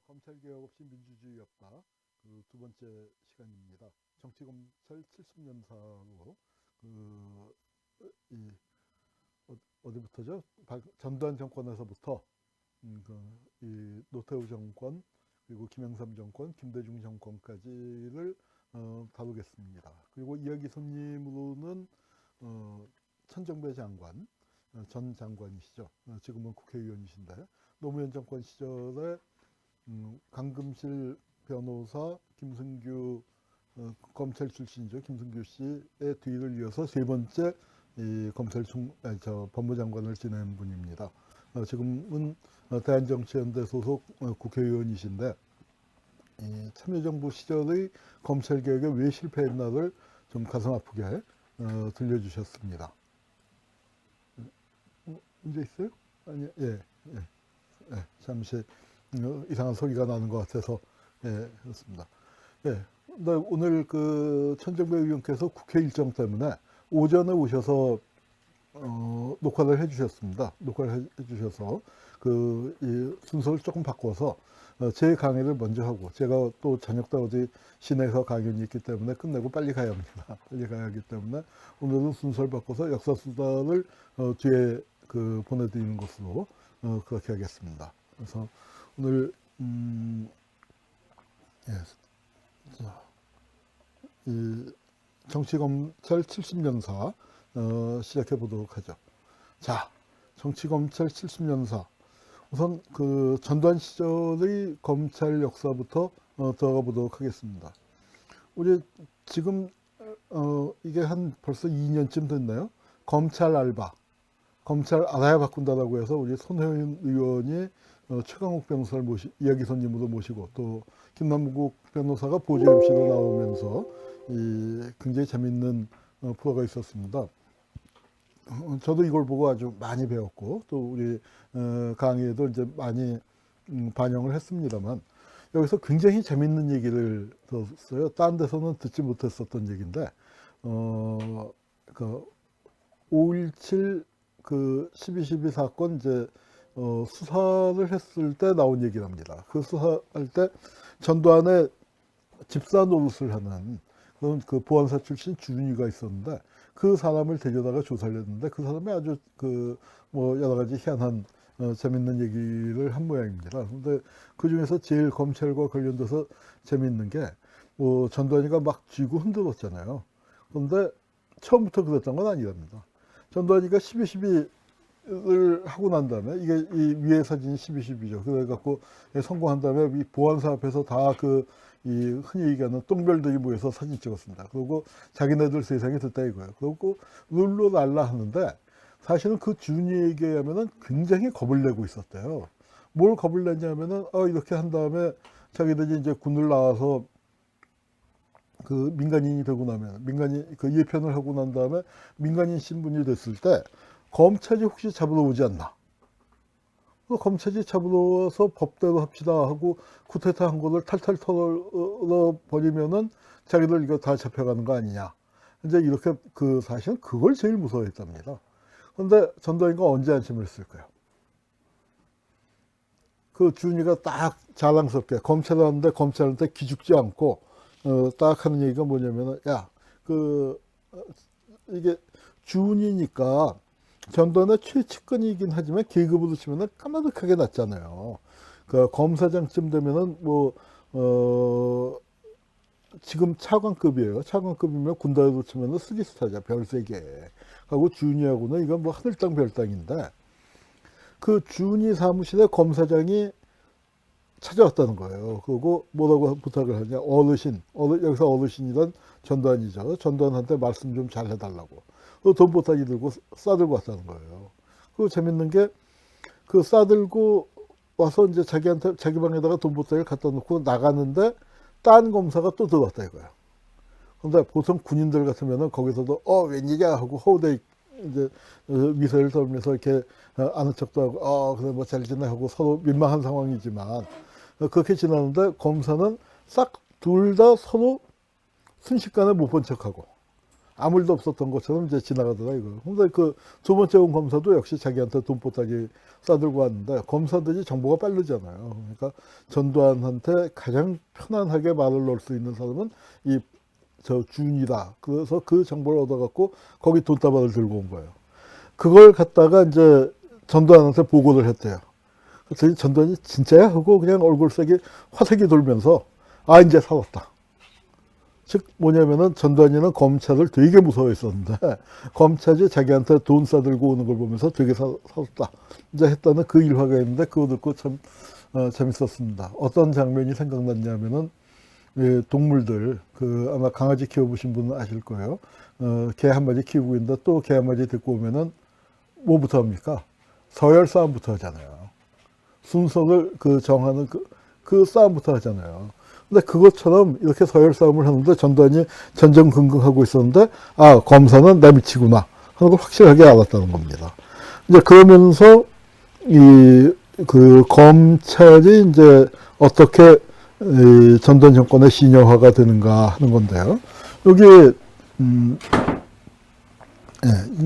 검찰개혁 없이 민주주의 없다. 그 두 번째 시간입니다. 정치검찰 70년사로 이 어디부터죠? 전두환 정권에서부터 이 노태우 정권 그리고 김영삼 정권, 김대중 정권까지를 다루겠습니다. 그리고 이야기 손님으로는 천정배 장관, 전 장관이시죠. 지금은 국회의원이신데 노무현 정권 시절에 강금실 변호사 김승규 검찰 출신이죠. 김승규 씨의 뒤를 이어서 세 번째 이 법무장관을 지낸 분입니다. 지금은 대한정치연대 소속 국회의원이신데 참여정부 시절의 검찰개혁에 왜 실패했나를 좀 가슴 아프게 들려주셨습니다. 문제 있어요? 아니, 예. 잠시 이상한 소리가 나는 것 같아서 그렇습니다. 오늘 그 천정배 의원께서 국회 일정 때문에 오전에 오셔서 녹화를 해주셨습니다. 녹화를 해주셔서 이 순서를 조금 바꿔서 제 강의를 먼저 하고 제가 또 저녁 때 어디 시내에서 강연이 있기 때문에 끝내고 빨리 가야 합니다. 빨리 가야 하기 때문에 오늘은 순서를 바꿔서 역사수다를 뒤에 보내드리는 것으로 그렇게 하겠습니다. 그래서 오늘 이 정치검찰 70년사 시작해 보도록 하죠. 자, 정치검찰 70년사. 우선 그 전두환 시절의 검찰 역사부터 들어가 보도록 하겠습니다. 우리 지금 이게 한 벌써 2년쯤 됐나요? 검찰 알바, 검찰 알아야 바꾼다라고 해서 우리 손혜원 의원이 최강욱 변호사를 이야기 손님으로 모시고 또 김남국 변호사가 보조 MC로 나오면서 굉장히 재밌는 프로가 있었습니다. 저도 이걸 보고 아주 많이 배웠고 또 우리 강의에도 이제 많이 반영을 했습니다만 여기서 굉장히 재밌는 얘기를 들었어요. 딴 데서는 듣지 못했었던 얘기인데 5.17 12.12 사건 이제 수사를 했을 때 나온 얘기랍니다. 그 수사할 때 전두환의 집사 노릇을 하는 그런 보안사 출신 주준이가 있었는데 그 사람을 데려다가 조사를 했는데 그 사람이 아주 여러 가지 희한한 재밌는 얘기를 한 모양입니다. 그런데 그 중에서 제일 검찰과 관련돼서 재밌는 게 전두환이가 막 쥐고 흔들었잖아요. 그런데 처음부터 그랬던 건 아니랍니다. 전두환이가 12.12를 하고 난 다음에 이게 이 위에 사진이 12.12죠. 그래갖고 성공한 다음에 이 보안사 앞에서 다 이 흔히 얘기하는 똥별들이 모여서 사진 찍었습니다. 그리고 자기네들 세상에 됐다 이거예요. 그리고 룰루랄라 하는데 사실은 그 준이에게 하면은 굉장히 겁을 내고 있었대요. 뭘 겁을 내냐면은 이렇게 한 다음에 자기들이 이제 군을 나와서 민간인이 되고 나면 예편을 하고 난 다음에 민간인 신분이 됐을 때 검찰이 혹시 잡으러 오지 않나? 검찰이 잡으러 와서 법대로 합시다 하고 쿠데타 한 거를 탈탈 털어버리면은 자기들 이거 다 잡혀가는 거 아니냐. 이제 이렇게 사실은 그걸 제일 무서워했답니다. 그런데 전두환이가 언제 안심을 했을까요? 준이가 딱 자랑스럽게 검찰을 하는데 검찰한테 기죽지 않고 딱 하는 얘기가 뭐냐면은 이게 준이니까 전두환의 최측근이긴 하지만 계급으로 치면은 까마득하게 낮잖아요. 검사장쯤 되면은 지금 차관급이에요. 차관급이면 군대로 치면은 3스타죠. 별 3개. 하고 준이하고는 이건 하늘땅 별땅인데 준이 사무실에 검사장이 찾아왔다는 거예요. 그리고 뭐라고 부탁을 하냐. 여기서 어르신이란 전두환이죠. 전두환한테 말씀 좀 잘 해달라고. 돈 보따리 들고 싸들고 왔다는 거예요. 재밌는 게 싸들고 와서 이제 자기 방에다가 돈 보따리를 갖다 놓고 나가는데 딴 검사가 또 들어왔다 이거예요. 그런데 보통 군인들 같으면은 거기서도 웬일이야 하고 허우대 이제 미소를 떨면서 이렇게 아는 척도 하고 그래 뭐 잘 지내 하고 서로 민망한 상황이지만 그렇게 지나는데 검사는 싹 둘 다 서로 순식간에 못 본 척하고 아무 일도 없었던 것처럼 이제 지나가더라 이거. 근데 그 두 번째 온 검사도 역시 자기한테 돈보따리 싸들고 왔는데 검사들이 정보가 빠르잖아요. 그러니까 전두환한테 가장 편안하게 말을 넣을 수 있는 사람은 이 저 준이다. 그래서 그 정보를 얻어갖고 거기 돈다발을 들고 온 거예요. 그걸 갖다가 이제 전두환한테 보고를 했대요. 그랬더니 전두환이 진짜야? 하고 그냥 얼굴색이 화색이 돌면서 아 이제 살았다. 즉 뭐냐면은 전두환이는 검찰을 되게 무서워했었는데 검찰이 자기한테 돈 싸들고 오는 걸 보면서 되게 살았다. 이제 했다는 그 일화가 있는데 그거 듣고 참 재밌었습니다. 어떤 장면이 생각났냐면은 동물들 그 아마 강아지 키워보신 분은 아실 거예요. 개 한 마리 키우고 있는데 또 개 한 마리 데리고 오면은 뭐부터 합니까? 서열 싸움부터 하잖아요. 순서를 그 정하는 그 싸움부터 하잖아요. 근데 그것처럼 이렇게 서열 싸움을 하는데 전두환이 전전긍긍하고 있었는데 아 검사는 내 밑이구나 하는 걸 확실하게 알았다는 겁니다. 이제 그러면서 이 그 검찰이 이제 어떻게 이 전두환 정권의 신여화가 되는가 하는 건데요. 여기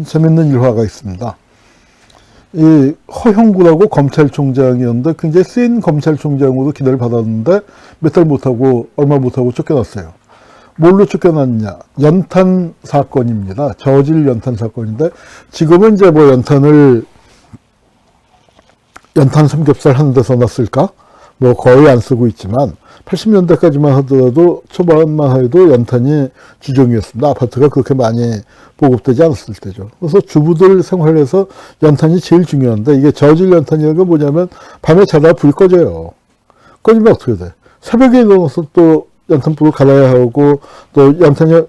재밌는 일화가 있습니다. 이 허형구라고 검찰총장이었는데 굉장히 센 검찰총장으로 기대를 받았는데 몇 달 못하고 얼마 못하고 쫓겨났어요. 뭘로 쫓겨났냐? 연탄 사건입니다. 저질 연탄 사건인데 지금은 이제 뭐 연탄 삼겹살 하는 데서 났을까? 뭐 거의 안 쓰고 있지만 80년대까지만 하더라도 초반만 해도 연탄이 주종이었습니다. 아파트가 그렇게 많이 보급되지 않았을 때죠. 그래서 주부들 생활에서 연탄이 제일 중요한데 이게 저질 연탄이라는 건 뭐냐면 밤에 자다가 불이 꺼져요. 꺼지면 어떻게 돼? 새벽에 일어나서 또 연탄불을 갈아야 하고 또 연탄이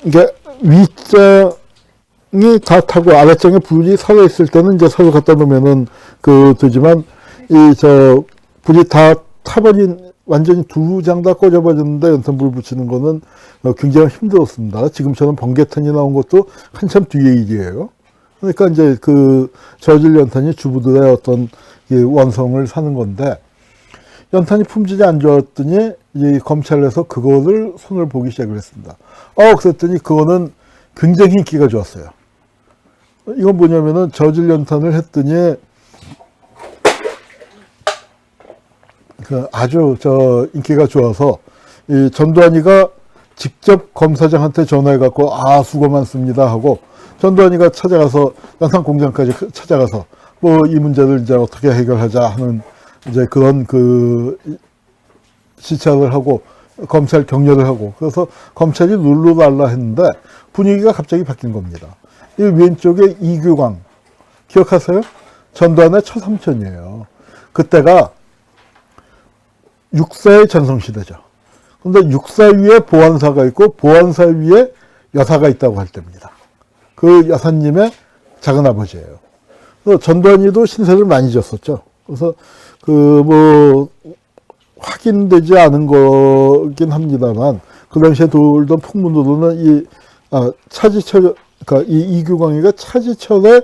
이게 윗장이 다 타고 아랫장에 불이 살아 있을 때는 이제 서로 갖다 놓으면은 되지만 불이 다 타버린 완전히 두 장 다 꺼져버렸는데 연탄불 붙이는 거는 굉장히 힘들었습니다. 지금처럼 번개탄이 나온 것도 한참 뒤의 일이에요. 그러니까 이제 그 저질 연탄이 주부들의 어떤 원성을 사는 건데 연탄이 품질이 안 좋았더니 이 검찰에서 그거를 손을 보기 시작을 했습니다. 그랬더니 그거는 굉장히 인기가 좋았어요. 이건 뭐냐면은 저질 연탄을 했더니 아주 인기가 좋아서 이 전두환이가 직접 검사장한테 전화해갖고 수고 많습니다 하고 전두환이가 찾아가서 연탄 공장까지 찾아가서 뭐 이 문제를 이제 어떻게 해결하자 하는 이제 그런 시찰을 하고 검찰 격려를 하고 그래서 검찰이 룰루랄라 했는데 분위기가 갑자기 바뀐 겁니다. 이 왼쪽에 이규광 기억하세요? 전두환의 처삼촌이에요. 그때가 육사의 전성시대죠. 그런데 육사 위에 보안사가 있고 보안사 위에 여사가 있다고 할 때입니다. 그 여사님의 작은아버지예요. 그래서 전두환이도 신세를 많이 졌었죠. 그래서 확인되지 않은 거긴 합니다만 그 당시에 돌던 풍문으로는 차지철 그러니까 이 이규광이가 차지철의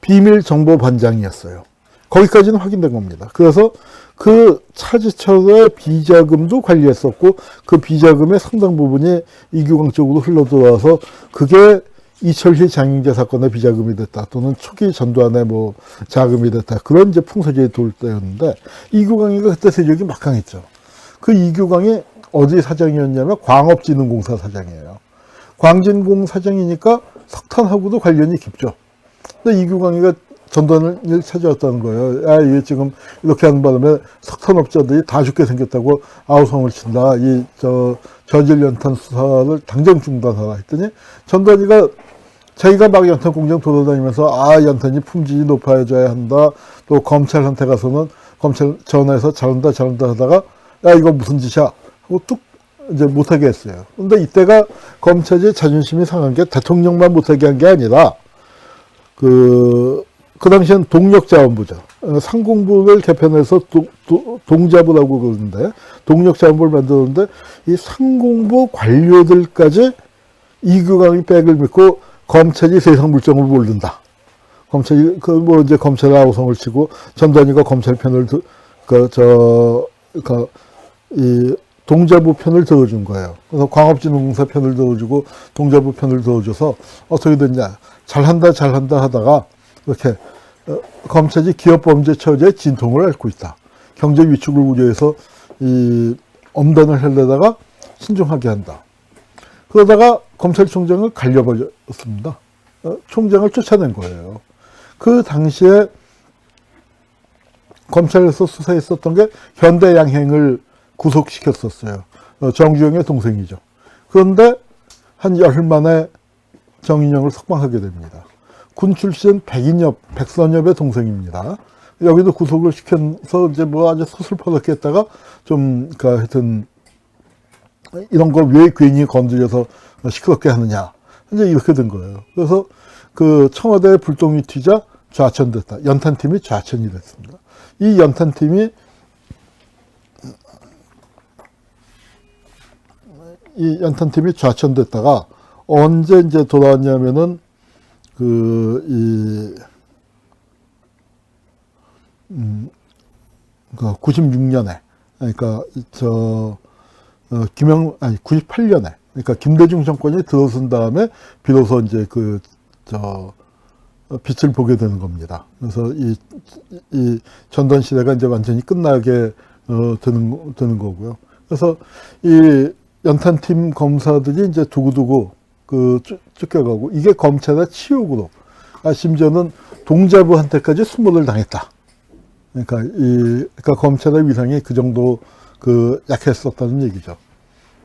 비밀정보반장이었어요. 거기까지는 확인된 겁니다. 그래서 그 차지철의 비자금도 관리했었고 그 비자금의 상당 부분이 이규광 쪽으로 흘러들어와서 그게 이철희 장영재 사건의 비자금이 됐다 또는 초기 전두환의 자금이 됐다 그런 이제 풍설이 돌 때였는데 이규광이가 그때 세력이 막강했죠. 그 이규광이 어디 사장이었냐면 광업진흥공사 사장이에요. 광진공 사장이니까 석탄하고도 관련이 깊죠. 근데 이규광이가 전두환을 찾아왔다는 거예요. 이게 지금 이렇게 하는 바람에 석탄업자들이 다 죽게 생겼다고 아우성을 친다. 저질 연탄 수사를 당장 중단하라 했더니 전두환이가 자기가 막 연탄 공장 돌아다니면서 연탄이 품질이 높아져야 한다. 또 검찰한테 가서는 검찰 전화해서 잘한다 하다가 이거 무슨 짓이야 하고 뚝 이제 못하게 했어요. 근데 이때가 검찰의 자존심이 상한 게 대통령만 못하게 한 게 아니라 그 당시엔 동력자원부죠. 상공부를 개편해서 동자부라고 그러는데 동력자원부를 만들었는데 이 상공부 관료들까지 이규광이 백을 믿고 검찰이 세상 물정을 모른다. 검찰이 이제 검찰의 아우성을 치고 전두환이가 검찰 편을 동자부 편을 들어준 거예요. 그래서 광업진흥공사 편을 들어주고 동자부 편을 들어줘서 어떻게 됐냐. 잘한다 하다가 이렇게 검찰이 기업범죄 처리의 진통을 앓고 있다. 경제 위축을 우려해서 이 엄단을 하려다가 신중하게 한다. 그러다가 검찰총장을 갈려버렸습니다. 총장을 쫓아낸 거예요. 그 당시에 검찰에서 수사했었던 게 현대양행을 구속시켰었어요. 정주영의 동생이죠. 그런데 한 열흘 만에 정인영을 석방하게 됩니다. 군 출신 백선엽의 동생입니다. 여기도 구속을 시켜서 이제 뭐 아주 서슬퍼렇게 했다가 좀, 그니까 하여튼, 이런 걸 왜 괜히 건드려서 시끄럽게 하느냐. 이제 이렇게 된 거예요. 그래서 그 청와대 불똥이 튀자 좌천됐다. 연탄팀이 좌천이 됐습니다. 이 연탄팀이 좌천됐다가 언제 이제 돌아왔냐면은 그 96년에 그러니까 98년에 그러니까 김대중 정권이 들어선 다음에 비로소 이제 빛을 보게 되는 겁니다. 그래서 이 전두환 시대가 이제 완전히 끝나게 되는 거고요. 그래서 이 연탄팀 검사들이 이제 두고두고 쫓겨가고 이게 검찰의 치욕으로 심지어는 동자부한테까지 수모를 당했다. 그러니까 검찰의 위상이 그 정도 약했었다는 얘기죠.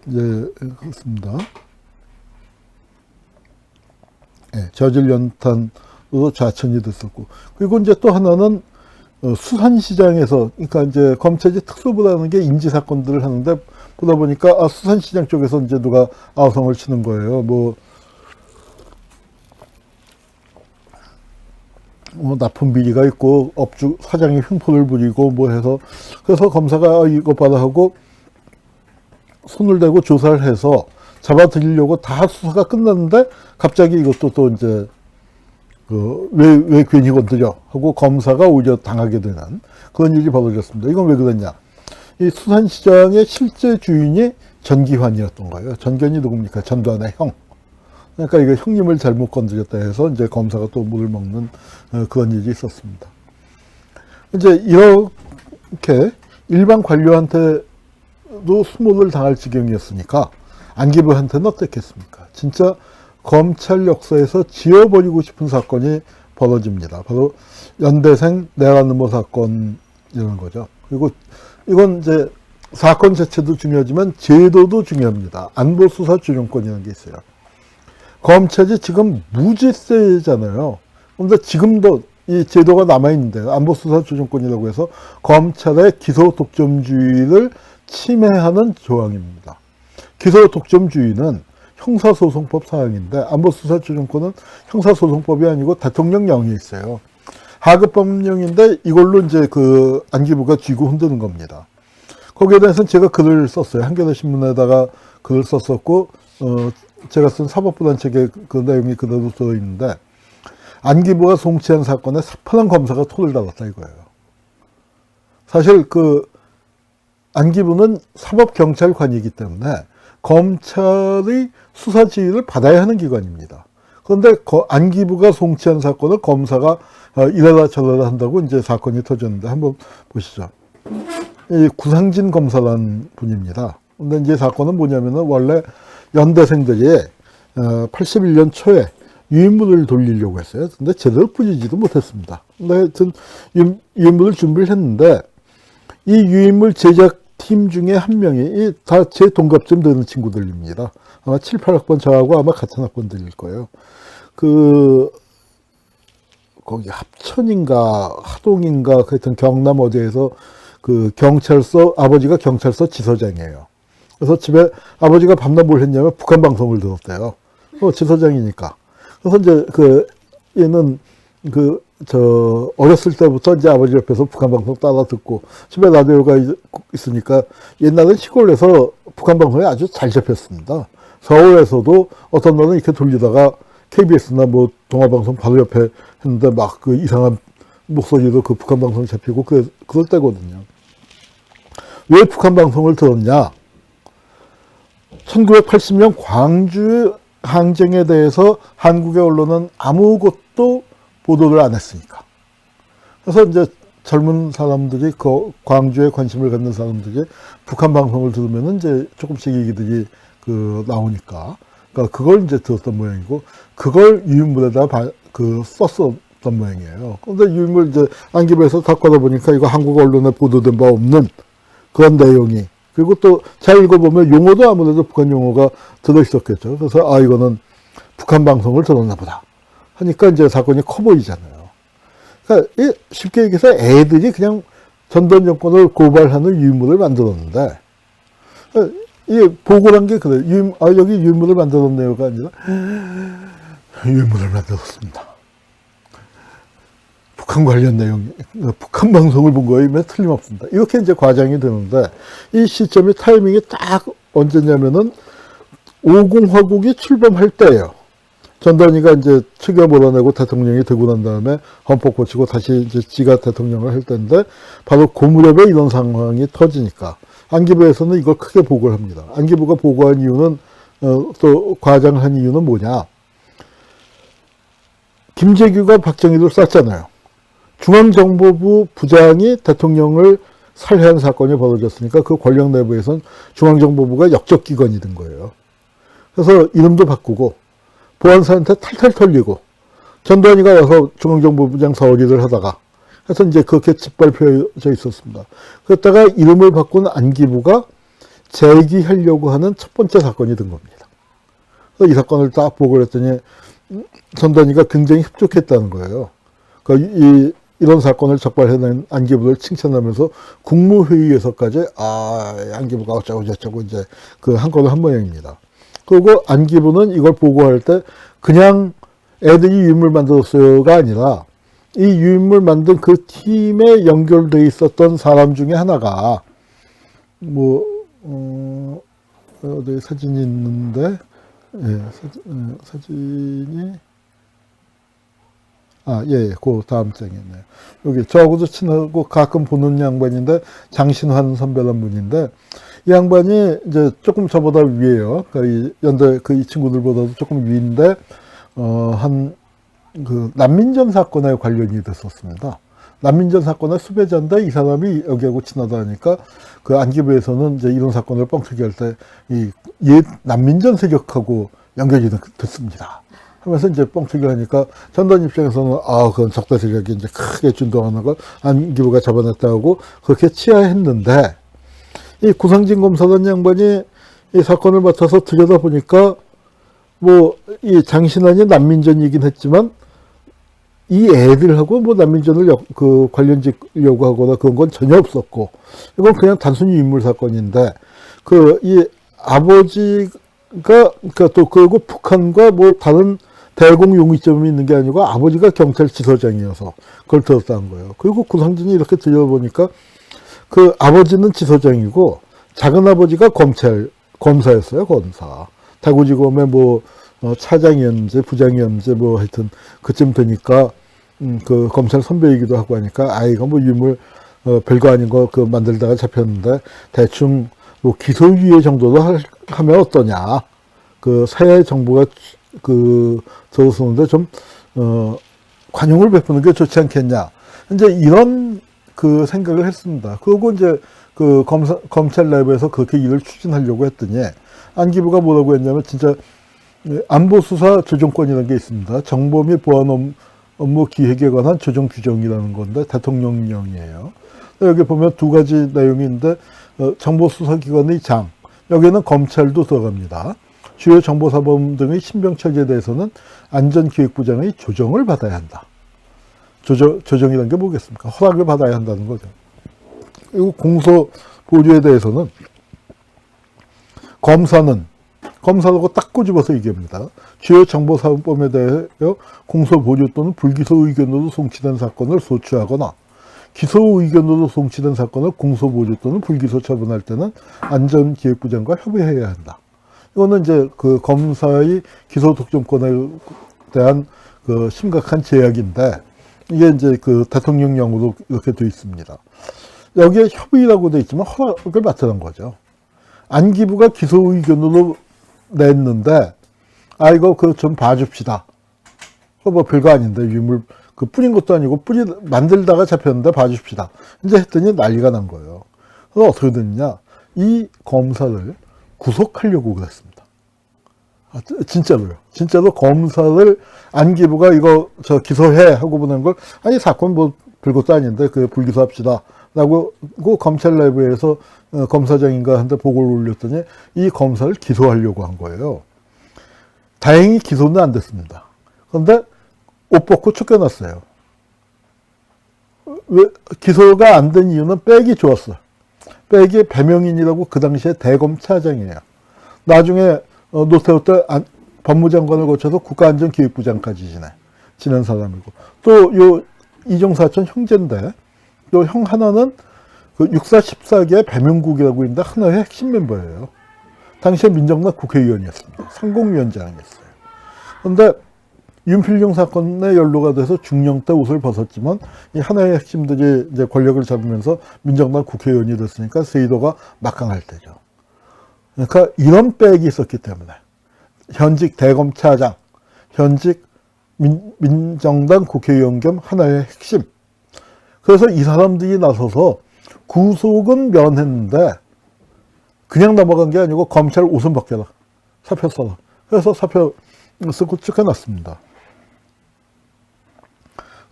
이제 그렇습니다. 네, 저질 연탄으로 좌천이 됐었고 그리고 이제 또 하나는 수산시장에서 그러니까 이제 검찰이 특수부라는 게 인지 사건들을 하는데 보다 보니까 수산시장 쪽에서 이제 누가 아우성을 치는 거예요. 뭐 납품 비리가 있고 업주 사장이 횡포를 부리고 뭐 해서 그래서 검사가 이거 봐라 하고 손을 대고 조사를 해서 잡아들이려고 다 수사가 끝났는데 갑자기 이것도 또 이제 왜 괜히 건드려 하고 검사가 오히려 당하게 되는 그런 일이 벌어졌습니다. 이건 왜 그랬냐? 이 수산시장의 실제 주인이 전기환이었던 거예요. 전기환이 누굽니까? 전두환의 형. 그러니까 이거 형님을 잘못 건드렸다 해서 이제 검사가 또 물을 먹는 그런 일이 있었습니다. 이제 이렇게 일반 관료한테도 수모를 당할 지경이었으니까 안기부한테는 어떻겠습니까? 진짜 검찰 역사에서 지워버리고 싶은 사건이 벌어집니다. 바로 연대생 내란음모 사건이라는 거죠. 그리고 이건 이제 사건 자체도 중요하지만 제도도 중요합니다. 안보수사조정권이라는 게 있어요. 검찰이 지금 무지세잖아요. 그런데 지금도 이 제도가 남아있는데요. 안보수사조정권이라고 해서 검찰의 기소 독점주의를 침해하는 조항입니다. 기소 독점주의는 형사소송법 사항인데 안보수사조정권은 형사소송법이 아니고 대통령령이 있어요. 하급법령인데 이걸로 이제 안기부가 쥐고 흔드는 겁니다. 거기에 대해서는 제가 글을 썼어요. 한겨레신문에다가 글을 썼었고 제가 쓴 사법부란 책에 그 내용이 그대로 들어있는데 안기부가 송치한 사건에 사파란 검사가 토를 달았다 이거예요. 사실 안기부는 사법경찰관이기 때문에 검찰의 수사 지휘를 받아야 하는 기관입니다. 그런데 안기부가 송치한 사건을 검사가 이래라 저래라 한다고 이제 사건이 터졌는데 한번 보시죠. 이 구상진 검사라는 분입니다. 근데 이제 사건은 뭐냐면은 원래 연대생들이 81년 초에 유인물을 돌리려고 했어요. 근데 제대로 뿌리지도 못했습니다. 근데 하여튼 유인물을 준비를 했는데 이 유인물 제작팀 중에 한 명이 다 제 동갑쯤 되는 친구들입니다. 아마 7, 8학번 저하고 아마 같은 학번들일 거예요. 거기 합천인가 하동인가 하여튼 경남 어디에서 경찰서 아버지가 경찰서 지서장이에요. 그래서 집에 아버지가 밤낮 뭘 했냐면 북한 방송을 들었대요. 지서장이니까. 그래서 이제 얘는 어렸을 때부터 이제 아버지 옆에서 북한 방송 따라 듣고 집에 라디오가 있으니까 옛날에 시골에서 북한 방송이 아주 잘 잡혔습니다. 서울에서도 어떤 날은 이렇게 돌리다가 KBS나 뭐 동아방송 바로 옆에 했는데 막 이상한 목소리로 북한 방송이 잡히고 그럴 때거든요. 왜 북한 방송을 들었냐? 1980년 광주 항쟁에 대해서 한국의 언론은 아무것도 보도를 안 했으니까. 그래서 이제 젊은 사람들이 그 광주에 관심을 갖는 사람들이 북한 방송을 들으면은 이제 조금씩 얘기들이 그 나오니까, 그러니까 그걸 이제 들었던 모양이고, 그걸 유인물에다 썼었던 모양이에요. 근데 유인물 이제 안기부에서 다 꺼다 보니까 이거 한국 언론에 보도된 바 없는 그런 내용이, 그리고 또 잘 읽어보면 용어도 아무래도 북한 용어가 들어있었겠죠. 그래서 아, 이거는 북한 방송을 들었나 보다 하니까 이제 사건이 커 보이잖아요. 그러니까 쉽게 얘기해서 애들이 그냥 전두환 정권을 고발하는 유인물을 만들었는데, 이게 보고란 게 그래요. 여기 유인물을 만들었네요가 아니라 유인물을 만들었습니다. 북한 관련 내용, 북한 방송을 본 거에 틀림없습니다. 이렇게 이제 과장이 되는데, 이 시점이 타이밍이 딱 언제냐면은 50화국이 출범할 때예요. 전두환이가 이제 추겨 몰아내고 대통령이 되고 난 다음에 헌법 고치고 다시 이제 지가 대통령을 할 때인데, 바로 그 무렵에 이런 상황이 터지니까 안기부에서는 이걸 크게 보고를 합니다. 안기부가 보고한 이유는 또 과장한 이유는 뭐냐? 김재규가 박정희를 쐈잖아요. 중앙정보부 부장이 대통령을 살해한 사건이 벌어졌으니까 그 권력 내부에서는 중앙정보부가 역적기관이 된 거예요. 그래서 이름도 바꾸고 보안사한테 탈탈 털리고 전두환이가 와서 중앙정보부장 서기를 하다가 해서 이제 그렇게 짓밟혀져 있었습니다. 그랬다가 이름을 바꾼 안기부가 재기하려고 하는 첫 번째 사건이 된 겁니다. 그래서 이 사건을 딱 보고 했더니 전두환이가 굉장히 흡족했다는 거예요. 그러니까 이런 사건을 적발해낸 안기부를 칭찬하면서 국무회의에서까지 안기부가 어쩌고 저쩌고 이제 그 한 건을 한 모양입니다. 그리고 안기부는 이걸 보고할 때 그냥 애들이 유인물 만들었어요가 아니라 이 유인물 만든 그 팀에 연결돼 있었던 사람 중에 하나가 어디 사진이 있는데, 사진이 그 다음 장이네요. 여기 저하고도 친하고 가끔 보는 양반인데 장신환 선배란 분인데, 이 양반이 이제 조금 저보다 위에요. 그러니까 이 연대 이 친구들보다도 조금 위인데, 난민전 사건에 관련이 됐었습니다. 난민전 사건의 수배자인데 이 사람이 여기하고 친하다 하니까 그 안기부에서는 이제 이런 사건을 뻥튀기 할 때 옛 난민전 세력하고 연결이 됐습니다 하면서 이제 뻥튀기를 하니까 전두환 입장에서는 그건 적대 세력이 이제 크게 준동하는 걸 안기부가 잡아냈다고 그렇게 치하했는데, 이 구상진 검사단 양반이 이 사건을 맡아서 들여다보니까 이 장신환이 난민전이긴 했지만 이 애들하고 난민전을 관련짓려고 하거나 그런 건 전혀 없었고, 이건 그냥 단순히 인물 사건인데, 이 아버지가, 그리고 북한과 다른 대공 용의점이 있는 게 아니고 아버지가 경찰지서장이어서 그걸 들었다는 거예요. 그리고 구상진이 이렇게 들여보니까 그 아버지는 지서장이고 작은 아버지가 검사였어요, 검사. 대구지검에 차장이었는지 부장이었는지 하여튼 그쯤 되니까 그 검찰 선배이기도 하고 하니까 이거 유물 별거 아닌 거 만들다가 잡혔는데 대충 기소유예 정도도 하면 어떠냐. 새 정부가 들어서는데 좀 관용을 베푸는 게 좋지 않겠냐. 이제 이런 생각을 했습니다. 그리고 이제 검찰 내부에서 그렇게 일을 추진하려고 했더니 안기부가 뭐라고 했냐면, 진짜 안보수사 조정권이라는 게 있습니다. 정보 및 보안 업무 기획에 관한 조정 규정이라는 건데 대통령령이에요. 여기 보면 두 가지 내용이 있는데, 정보수사기관의 장, 여기는 검찰도 들어갑니다. 주요 정보사범 등의 신병 처리에 대해서는 안전기획부장의 조정을 받아야 한다. 조정이라는 게 뭐겠습니까? 허락을 받아야 한다는 거죠. 그리고 공소 보류에 대해서는 검사라고 딱 꼬집어서 얘기합니다. 주요 정보사범에 대하여 공소 보류 또는 불기소 의견으로 송치된 사건을 소추하거나 기소 의견으로 송치된 사건을 공소 보류 또는 불기소 처분할 때는 안전기획부장과 협의해야 한다. 이거는 이제 검사의 기소 독점권에 대한 심각한 제약인데, 이게 이제 대통령령으로 이렇게 되어 있습니다. 여기에 협의라고 되어 있지만 허락을 맡으는 거죠. 안기부가 기소 의견으로 냈는데, 아, 이거 그 좀 봐줍시다. 뭐 별거 아닌데, 유물, 그 뿌린 것도 아니고 만들다가 잡혔는데 봐줍시다. 이제 했더니 난리가 난 거예요. 그래서 어떻게 됐냐. 이 검사를 구속하려고 그랬습니다. 아, 진짜로요. 진짜로 검사를 안기부가 이거 기소해 하고 보낸 걸, 아니, 사건 뭐 별것도 아닌데, 그 불기소합시다. 라고 검찰 내부에서 검사장인가 한테 보고를 올렸더니 이 검사를 기소하려고 한 거예요. 다행히 기소는 안 됐습니다. 그런데 옷 벗고 쫓겨났어요. 왜 기소가 안 된 이유는 백이 좋았어요. 백이 배명인이라고 그 당시에 대검차장이에요. 나중에 노태우 때 법무장관을 거쳐서 국가안전기획부장까지 지낸 사람이고, 또 요 이종사촌 형제인데, 또 형 하나는 그 육사 14기의 배명국이라고 있는데 하나의 핵심 멤버예요. 당시에 민정당 국회의원이었습니다. 상공위원장이었어요. 그런데 윤필용 사건에 연루가 돼서 중령 때 옷을 벗었지만 이 하나의 핵심들이 이제 권력을 잡으면서 민정당 국회의원이 됐으니까 세이도가 막강할 때죠. 그러니까 이런 백이 있었기 때문에 현직 대검차장, 현직 민정당 국회의원 겸 하나의 핵심. 그래서 이 사람들이 나서서 구속은 면했는데 그냥 넘어간 게 아니고 검찰 옷은 벗겨라. 사표 써라. 그래서 사표 쓰고 쫓겨났습니다.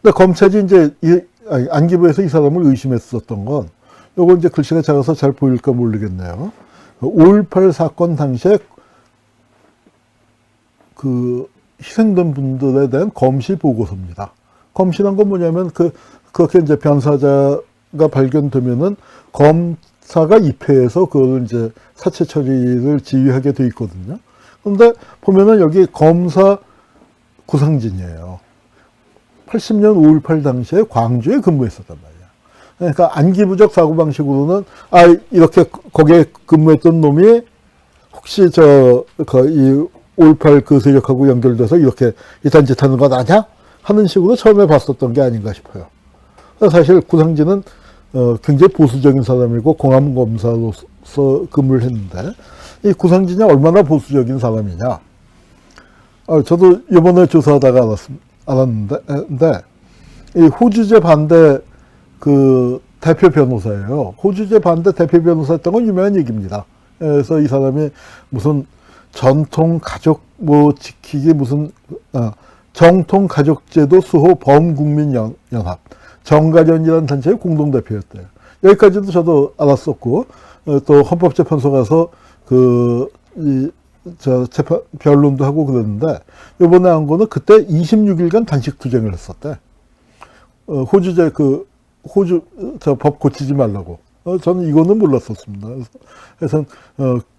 근데 검찰이 이제 안기부에서 이 사람을 의심했었던 건, 요거 이제 글씨가 작아서 잘 보일까 모르겠네요. 5.18 사건 당시에 그 희생된 분들에 대한 검시 보고서입니다. 검시란 건 뭐냐면 그렇게 이제 변사자가 발견되면은 검사가 입회해서 그걸 이제 사체 처리를 지휘하게 돼 있거든요. 그런데 보면은 여기 검사 구상진이에요. 80년 5.18 당시에 광주에 근무했었단 말이야. 그러니까 안기부적 사고방식으로는, 아, 이렇게 거기에 근무했던 놈이 혹시 이 5.18 그 세력하고 연결돼서 이렇게 이딴 짓 하는 건 아냐? 하는 식으로 처음에 봤었던 게 아닌가 싶어요. 사실 구상진은 굉장히 보수적인 사람이고 공안검사로서 근무를 했는데, 이 구상진이 얼마나 보수적인 사람이냐. 저도 이번에 조사하다가 알았는데, 이 호주제 반대 그 대표 변호사예요. 호주제 반대 대표 변호사였던 건 유명한 얘기입니다. 그래서 이 사람이 무슨 전통 가족 뭐 지키기 무슨 정통 가족제도 수호 범국민연합 정가련이라는 단체의 공동대표였대요. 여기까지도 저도 알았었고, 또 헌법재판소 가서 변론도 하고 그랬는데, 요번에 한 거는 그때 26일간 단식 투쟁을 했었대. 호주제 호주 법 고치지 말라고. 저는 이거는 몰랐었습니다. 그래서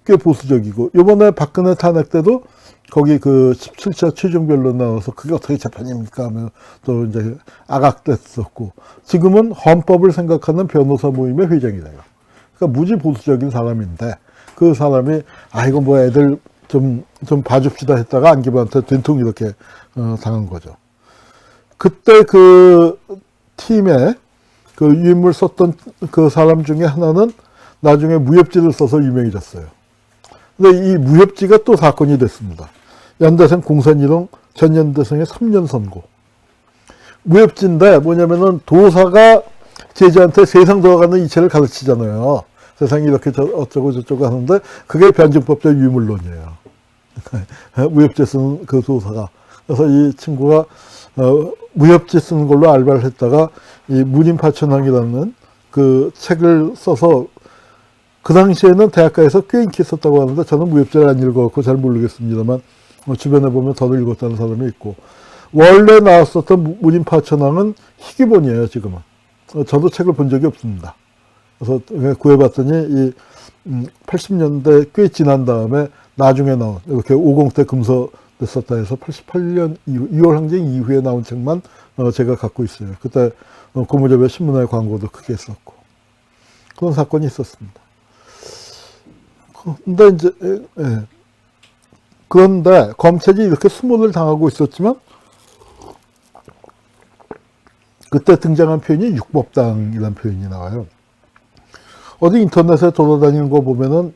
꽤 보수적이고, 요번에 박근혜 탄핵 때도 거기 그 17차 최종 변론 나와서 그게 어떻게 재판입니까 하면 또 이제 아각됐었고, 지금은 헌법을 생각하는 변호사 모임의 회장이래요. 그러니까 무지 보수적인 사람인데, 그 사람이 이거 뭐 애들 좀 봐줍시다 했다가 안기부한테 된통 이렇게 당한 거죠. 그때 그 팀에 그 유인물 썼던 그 사람 중에 하나는 나중에 무협지를 써서 유명해졌어요. 근데 이 무협지가 또 사건이 됐습니다. 연대생 공산일홍 전연대생의 3년 선고. 무협지인데 뭐냐면은 도사가 제자한테 세상 돌아가는 이치를 가르치잖아요. 세상이 이렇게 어쩌고 저쩌고 하는데 그게 변증법적 유물론이에요. 무협지 쓰는 그 도사가. 그래서 이 친구가 무협지 쓰는 걸로 알바를 했다가 이 문인파천왕이라는 그 책을 써서, 그 당시에는 대학가에서 꽤 인기 있었다고 하는데 저는 무협지를 안 읽어갖고 잘 모르겠습니다만 주변에 보면 더 읽었다는 사람이 있고, 원래 나왔었던 문인파천왕은 희귀본이에요 지금은. 저도 책을 본 적이 없습니다. 그래서 구해봤더니 이 80년대 꽤 지난 다음에 나중에 나온, 이렇게 50대 금서 됐었다 해서 88년 2월 항쟁 이후에 나온 책만 제가 갖고 있어요. 그때 고무접에 신문에 광고도 크게 했었고 그런 사건이 있었습니다. 근데 이제 그런데 검찰이 이렇게 수모를 당하고 있었지만 그때 등장한 표현이 육법당이라는 표현이 나와요. 어디 인터넷에 돌아다니는 거 보면은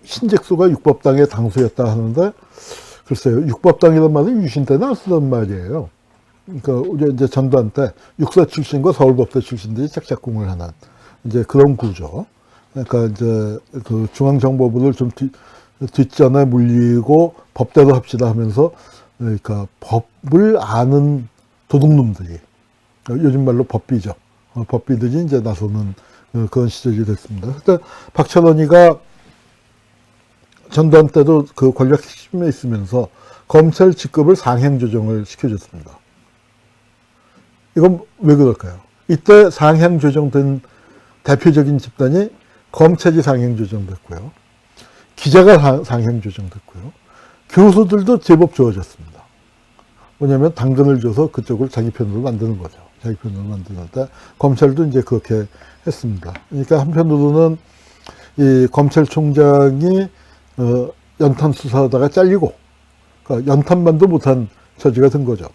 신직수가 육법당의 당수였다 하는데, 글쎄요, 육법당이란 말은 유신 때는 안 쓰던 말이에요. 그러니까 우리 이제 전두환 때 육사 출신과 서울법대 출신들이 짝짝꿍을 하는 이제 그런 구조. 그러니까 이제 그 중앙정보부를 좀 뒷전에 물리고 법대로 합시다 하면서, 그러니까 법을 아는 도둑놈들이, 요즘 말로 법비죠. 법비들이 이제 나서는 그런 시절이 됐습니다. 그때 박철원이가 전두환 때도 그 권력 핵심에 있으면서 검찰 직급을 상향 조정을 시켜줬습니다. 이건 왜 그럴까요? 이때 상향 조정된 대표적인 집단이 검찰이 상향 조정됐고요. 기자가 상향 조정됐고요. 교수들도 제법 좋아졌습니다. 뭐냐면 당근을 줘서 그쪽을 자기 편으로 만드는 거죠. 자기 편으로 만드는데 검찰도 이제 그렇게 했습니다. 그러니까 한편으로는 이 검찰총장이 연탄 수사하다가 잘리고, 그러니까 연탄만도 못한 처지가 된 거죠.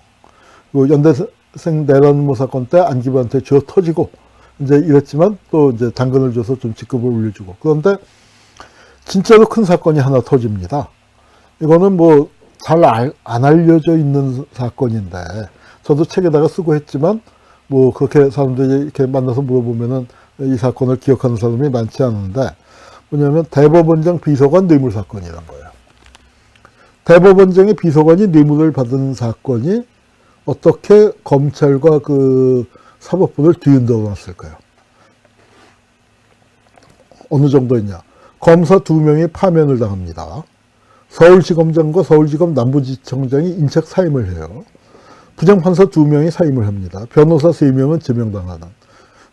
그 연대생 내란모 사건 때 안기부한테 쥐어 터지고 이제 이랬지만 또 이제 당근을 줘서 좀 직급을 올려주고. 그런데 진짜로 큰 사건이 하나 터집니다. 이거는 뭐 잘 안 알려져 있는 사건인데, 저도 책에다가 쓰고 했지만 뭐 그렇게 사람들이 이렇게 만나서 물어보면은 이 사건을 기억하는 사람이 많지 않은데, 뭐냐면 대법원장 비서관 뇌물 사건이란 거예요. 대법원장의 비서관이 뇌물을 받은 사건이 어떻게 검찰과 그 사법부를 뒤흔들어 놨을까요? 어느 정도였냐? 검사 2명이 파면을 당합니다. 서울지검장과 서울지검 남부지청장이 인책 사임을 해요. 부장판사 2명이 사임을 합니다. 변호사 3명은 제명당하는.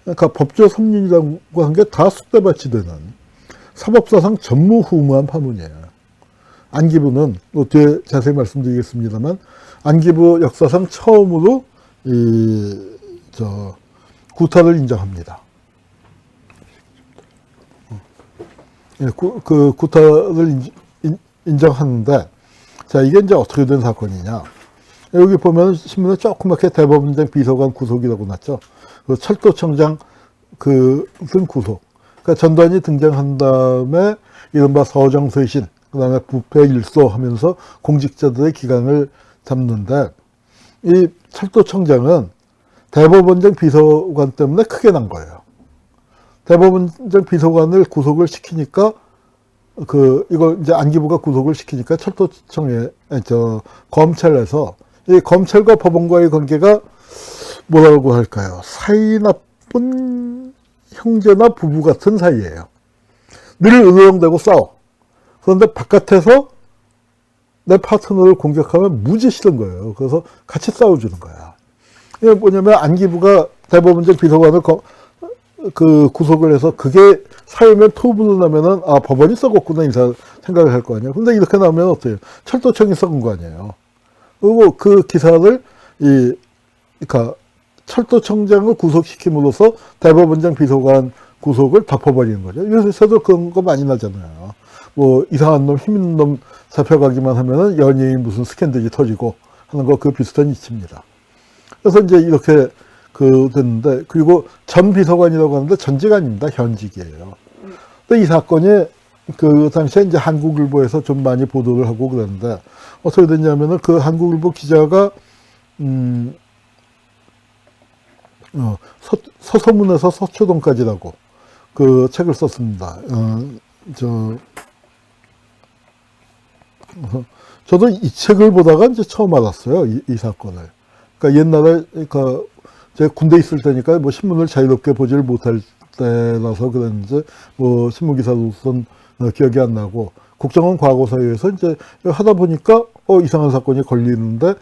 그러니까 법조 3륜이라고 한 게 다 쑥대밭이 되는 사법사상 전무후무한 파문이에요. 안기부는 또 뒤에 자세히 말씀드리겠습니다만, 안기부 역사상 처음으로 구타를 인정합니다. 그 구타를 인정하는데, 자, 이게 이제 어떻게 된 사건이냐. 여기 보면 신문에 조그맣게 대법원장 비서관 구속이라고 났죠. 그 철도청장 쓴 구속. 그러니까 전두환이 등장한 다음에 이른바 서정쇄신, 그 다음에 부패일소 하면서 공직자들의 기강을 잡는데, 이 철도청장은 대법원장 비서관 때문에 크게 난 거예요. 대법원장 비서관을 구속을 시키니까, 이걸 이제 안기부가 구속을 시키니까 철도청에, 검찰에서, 이 검찰과 법원과의 관계가 뭐라고 할까요? 사이 나쁜 형제나 부부 같은 사이예요. 늘 으르렁대고 싸워. 그런데 바깥에서 내 파트너를 공격하면 무지 싫은 거예요. 그래서 같이 싸워주는 거야. 이게 뭐냐면 안기부가 대법원장 비서관을 구속을 해서 그게 사유면 토부로 나면은, 아, 법원이 썩었구나, 이 생각을 할 거 아니에요. 근데 이렇게 나오면 어때요? 철도청이 썩은 거 아니에요. 그리고 그 기사를, 그러니까 철도청장을 구속시킴으로써 대법원장 비서관 구속을 덮어버리는 거죠. 요새도 그런 거 많이 나잖아요. 뭐, 이상한 놈, 힘 있는 놈 잡혀가기만 하면은 연예인 무슨 스캔들이 터지고 하는 거, 그 비슷한 이치입니다. 그래서 이제 이렇게 됐는데, 그리고 전 비서관이라고 하는데 전직 아닙니다. 현직이에요. 근데 이 사건이 그 당시에 이제 한국일보에서 좀 많이 보도를 하고 그랬는데, 어떻게 됐냐면은 그 한국일보 기자가, 서소문에서 서초동까지라고 그 책을 썼습니다. 저도 이 책을 보다가 이제 처음 알았어요. 이 사건을. 그러니까 옛날에, 그러니까 제가 군대 있을 때니까 뭐 신문을 자유롭게 보지를 못할 때라서 그랬는지, 뭐 신문기사로선 기억이 안 나고, 국정원 과거사에서 이제 하다 보니까, 이상한 사건이 걸리는데,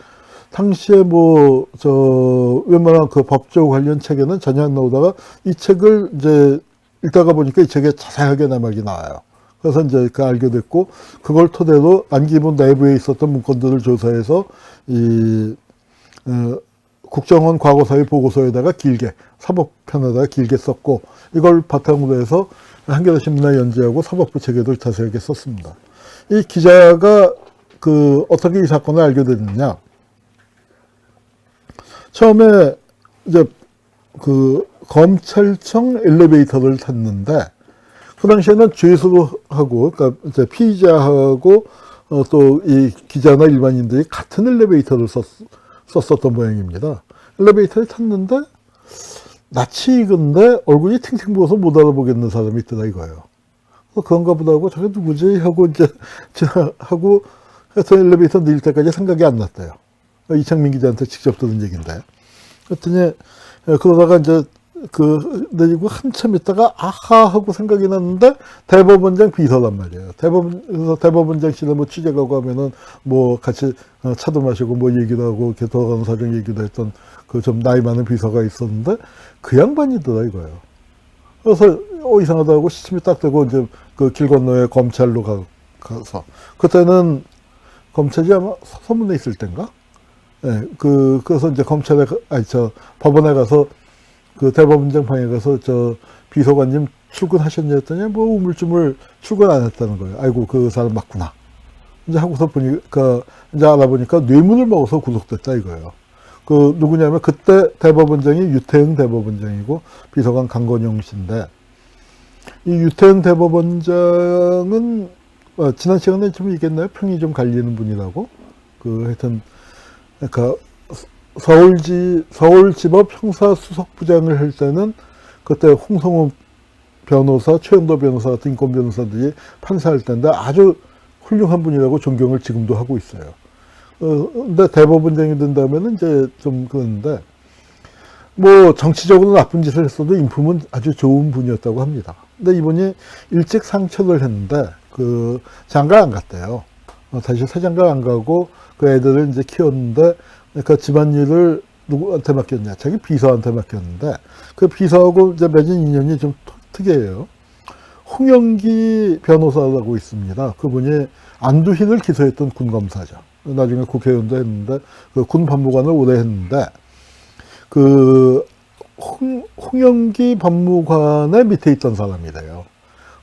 당시에 웬만한 그 법조 관련 책에는 전혀 안 나오다가 이 책을 이제 읽다가 보니까 이 책에 자세하게 내막이 나와요. 그래서 이제 알게 됐고, 그걸 토대로 안기부 내부에 있었던 문건들을 조사해서 국정원 과거사의 보고서에다가 길게, 사법편에다가 길게 썼고, 이걸 바탕으로 해서 한겨레신문에 연재하고 사법부 책에도 자세하게 썼습니다. 이 기자가 어떻게 이 사건을 알게 됐느냐. 처음에 이제 검찰청 엘리베이터를 탔는데, 그 당시에는 죄수하고, 그러니까 이제 피의자하고 또 이 기자나 일반인들이 같은 엘리베이터를 썼었던 모양입니다. 엘리베이터를 탔는데 낯이 익은데 얼굴이 팅팅 부어서 못 알아보겠는 사람이 있더라 이거예요. 그런가 보다 하고 저게 누구지 하고 이제 지나하고 해서 엘리베이터 내릴 때까지 생각이 안 났대요. 이창민 기자한테 직접 들은 얘기인데. 그랬더니 그러다가 이제 내리고 한참 있다가 아하 하고 생각이 났는데 대법원장 비서란 말이에요. 대법원장실에 뭐 취재 가고 하면은 뭐 같이 차도 마시고 뭐 얘기도 하고 이렇게 돌아가는 사정 얘기도 했던 그 좀 나이 많은 비서가 있었는데 그 양반이더라 이거예요. 그래서 이상하다고 시침이 딱 되고 이제 그 길 건너에 검찰로 가서 그때는 검찰이 아마 서문에 있을 땐가? 예, 그래서 이제 법원에 가서 그 대법원장 방에 가서 비서관님 출근하셨냐 했더니 뭐 우물쭈물 출근 안 했다는 거예요. 아이고 그 사람 맞구나. 이제 하고서 보니까 이제 알아보니까 뇌물을 먹어서 구속됐다 이거예요. 그 누구냐면 그때 대법원장이 유태흥 대법원장이고 비서관 강건영 씨인데 이 유태흥 대법원장은 지난 시간에 좀 얘기했나요? 평이 좀 갈리는 분이라고. 하여튼 그러니까 서울지법 형사수석부장을 할 때는 그때 홍성우 변호사, 최현도 변호사 같은 인권 변호사들이 판사할 때인데 아주 훌륭한 분이라고 존경을 지금도 하고 있어요. 근데 대법원장이 된다면은 이제 좀 그런데 뭐 정치적으로 나쁜 짓을 했어도 인품은 아주 좋은 분이었다고 합니다. 근데 이분이 일찍 상처를 했는데 장가 안 갔대요. 다시 새 장가 안 가고 그 애들을 이제 키웠는데 그러니까 집안일을 누구한테 맡겼냐? 자기 비서한테 맡겼는데 그 비서하고 이제 맺은 인연이 좀 특이해요. 홍영기 변호사라고 있습니다. 그분이 안두희를 기소했던 군검사죠. 나중에 국회의원도 했는데 군 법무관을 오래 했는데 홍영기 법무관의 밑에 있던 사람이래요.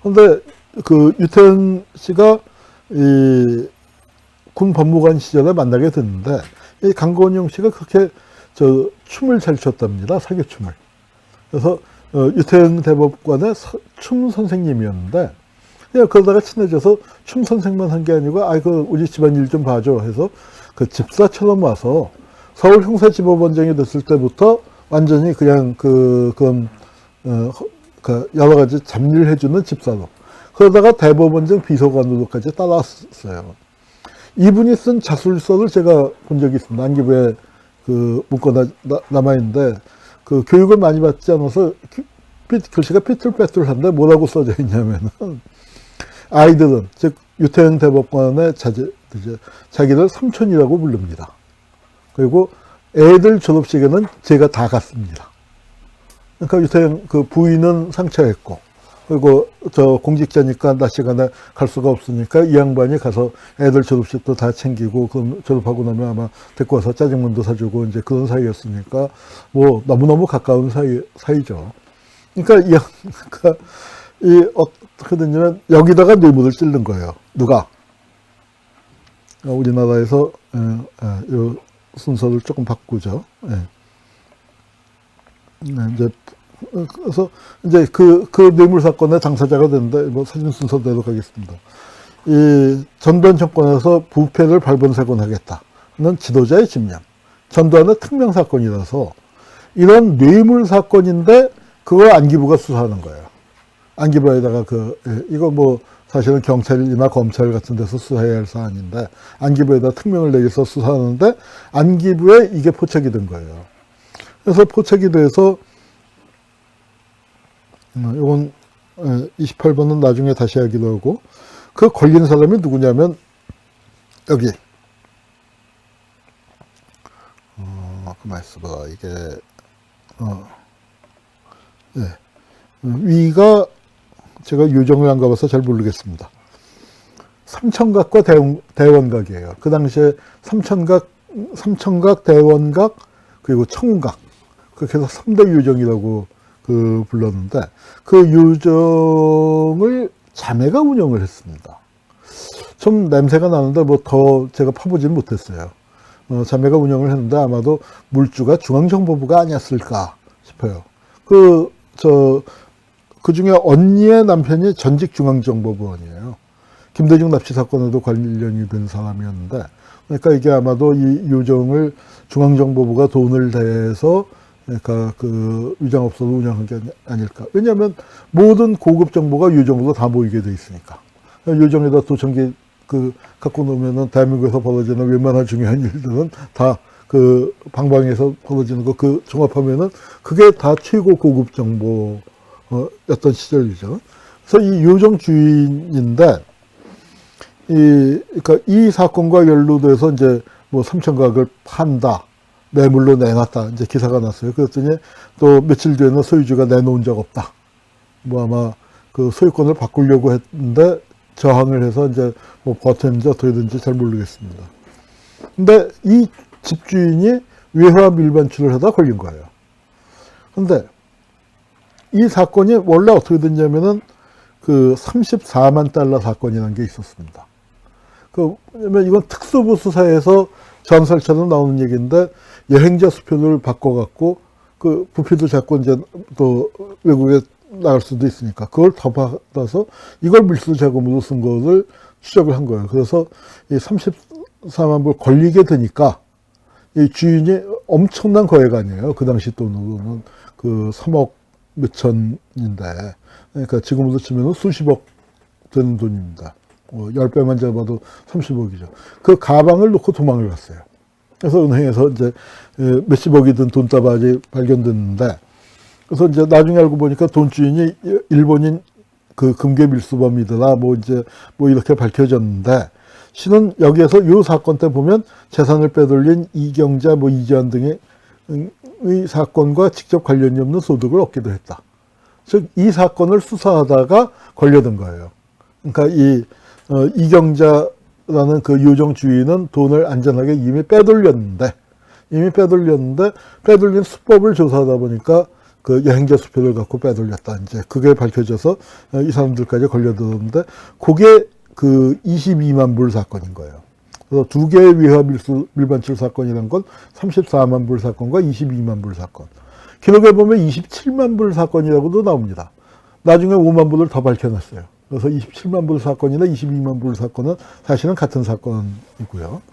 그런데 유태현 씨가 군 법무관 시절에 만나게 됐는데 이 강건영 씨가 그렇게 춤을 잘 췄답니다. 사교춤을. 그래서 유태현 대법관의 춤 선생님이었는데 그냥 그러다가 친해져서 춤 선생만 한 게 아니고 우리 집안일 좀 봐줘 해서 그 집사처럼 와서 서울 형사지법원장이 됐을 때부터 완전히 그냥 여러 가지 잡일을 해주는 집사로. 그러다가 대법원장 비서관으로까지 따라왔어요. 이분이 쓴 자술서를 제가 본 적이 있습니다. 안기부에 문구가 남아있는데 교육을 많이 받지 않아서 글씨가 삐뚤빼뚤한데 뭐라고 써져 있냐면은 아이들은 즉 유태현 대법관의 자기를 삼촌이라고 부릅니다. 그리고 애들 졸업식에는 제가 다 갔습니다. 그러니까 유태현 부인은 상처했고 그리고 공직자니까 낮 시간에 갈 수가 없으니까 이 양반이 가서 애들 졸업식도 다 챙기고 그럼 졸업하고 나면 아마 데리고 와서 짜장면도 사주고 이제 그런 사이였으니까 뭐 너무너무 가까운 사이죠. 그러니까 어떻게 됐냐면 여기다가 뇌물을 찔른 거예요. 누가? 우리나라에서 이 순서를 조금 바꾸죠. 그래서 이제 그 뇌물 사건의 당사자가 됐는데 뭐 사진 순서대로 가겠습니다. 이 전두환 정권에서 부패를 발본색원하겠다는 지도자의 집념. 전두환의 특명 사건이라서 이런 뇌물 사건인데 그걸 안기부가 수사하는 거예요. 안기부에다가 이거 뭐 사실은 경찰이나 검찰 같은 데서 수사해야 할 사안인데 안기부에다 특명을 내려서 수사하는데 안기부에 이게 포착이 된 거예요. 그래서 포착이 돼서 이건 28번은 나중에 다시 하기로 하고 그 걸린 사람이 누구냐면 여기 가만 있어봐 이게 위가 제가 요정을 안 가봐서 잘 모르겠습니다. 삼천각과 대원각이에요. 그 당시에 삼천각, 대원각, 그리고 청각. 그렇게 해서 3대 유정이라고 불렀는데, 그 유정을 자매가 운영을 했습니다. 좀 냄새가 나는데, 뭐 더 제가 파보지는 못했어요. 자매가 운영을 했는데, 아마도 물주가 중앙정보부가 아니었을까 싶어요. 그 중에 언니의 남편이 전직 중앙정보부원이에요. 김대중 납치 사건에도 관련이 된 사람이었는데, 그러니까 이게 아마도 이 요정을 중앙정보부가 돈을 대서 그러니까 그 위장업소를 운영한 게 아닐까. 왜냐하면 모든 고급 정보가 요정으로 다 모이게 돼 있으니까. 요정에다 도청기 갖고 놓으면은 대한민국에서 벌어지는 웬만한 중요한 일들은 다 그 방방에서 벌어지는 거 종합하면은 그게 다 최고 고급 정보였던 시절이죠. 그래서 이 요정 주인인데 그러니까 이 사건과 연루돼서 이제 뭐 삼천각을 판다, 매물로 내놨다, 이제 기사가 났어요. 그랬더니 또 며칠 뒤에는 소유주가 내놓은 적 없다. 뭐 아마 그 소유권을 바꾸려고 했는데 저항을 해서 이제 뭐 버텼는지 어떻게 된지 잘 모르겠습니다. 근데 이 집주인이 외화 밀반출을 하다 걸린 거예요. 근데 이 사건이 원래 어떻게 됐냐면은 그 34만 달러 사건이라는 게 있었습니다. 왜냐면 이건 특수부 수사에서 전설처럼 나오는 얘기인데 여행자 수표를 바꿔갖고 그 부피도 자꾸 이제 또 외국에 나갈 수도 있으니까 그걸 더 받아서 이걸 밀수 자금으로 쓴 거를 추적을 한 거예요. 그래서 이 34만 불 걸리게 되니까 이 주인이 엄청난 거액 아니에요. 그 당시 돈으로는 그 3억 몇천인데, 그러니까 지금으로 치면 수십억 되는 돈입니다. 10배만 잡아도 30억이죠. 그 가방을 놓고 도망을 갔어요. 그래서 은행에서 이제 몇십억이 든 돈다발이 발견됐는데, 그래서 이제 나중에 알고 보니까 돈 주인이 일본인 그 금괴 밀수범이더라, 뭐 이제 뭐 이렇게 밝혀졌는데, 실은 여기에서 이 사건 때 보면 재산을 빼돌린 이경자, 뭐 이재환 등의 사건과 직접 관련이 없는 소득을 얻기도 했다. 즉, 이 사건을 수사하다가 걸려든 거예요. 그러니까 이경자라는 그 요정 주인은 돈을 안전하게 이미 빼돌렸는데, 빼돌린 수법을 조사하다 보니까 그 여행자 수표를 갖고 빼돌렸다. 이제 그게 밝혀져서 이 사람들까지 걸려들었는데, 그게 그 22만 불 사건인 거예요. 그래서 두 개의 위화 밀반출 사건이라는 건 34만 불 사건과 22만 불 사건. 기록에 보면 27만 불 사건이라고도 나옵니다. 나중에 5만 불을 더 밝혀놨어요. 그래서 27만 불 사건이나 22만 불 사건은 사실은 같은 사건이고요.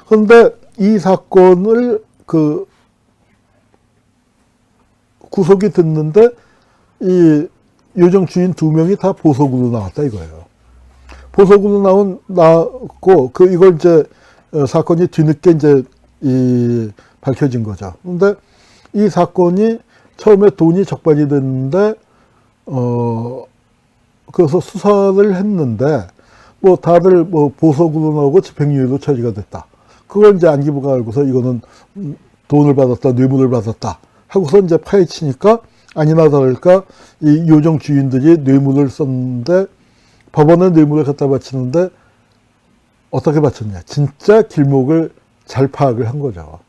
그런데 이 사건을 그 구속이 됐는데 이 요정 주인 2명이 다 보석으로 나왔다 이거예요. 보석으로 나왔고 이걸 이제 사건이 뒤늦게 이제 밝혀진 거죠. 근데 이 사건이 처음에 돈이 적발이 됐는데 그래서 수사를 했는데 뭐 다들 뭐 보석으로 나오고 집행유예로 처리가 됐다. 그걸 이제 안기부가 알고서 이거는 돈을 받았다, 뇌물을 받았다 하고서 이제 파헤치니까 아니나 다를까 이 요정 주인들이 뇌물을 썼는데 법원에 뇌물을 갖다 바치는데 어떻게 바쳤냐. 진짜 길목을 잘 파악을 한 거죠.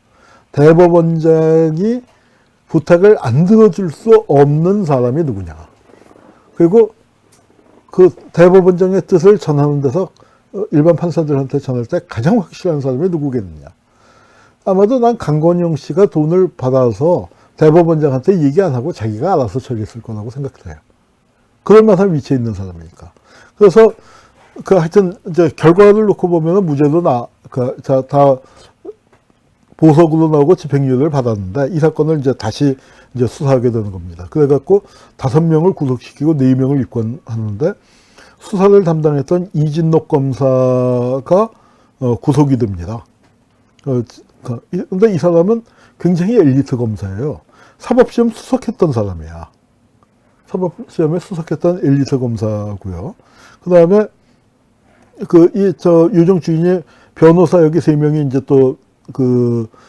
대법원장이 부탁을 안 들어줄 수 없는 사람이 누구냐. 그리고 그 대법원장의 뜻을 전하는 데서 일반 판사들한테 전할 때 가장 확실한 사람이 누구겠느냐. 아마도 난 강건영 씨가 돈을 받아서 대법원장한테 얘기 안 하고 자기가 알아서 처리했을 거라고 생각해요. 그럴 만한 위치에 있는 사람이니까. 그래서 하여튼 이제 결과를 놓고 보면은 무죄도 다 보석으로 나오고 집행유예를 받았는데 이 사건을 이제 다시 이제 수사하게 되는 겁니다. 그래갖고 5명을 구속시키고 4명을 입건하는데 수사를 담당했던 이진록 검사가 구속이 됩니다. 근데 이 사람은 굉장히 엘리트 검사예요. 사법시험 수석했던 사람이야. 사법시험에 수석했던 엘리트 검사고요. 그 다음에 요정 주인이 변호사 여기 3명이 이제 또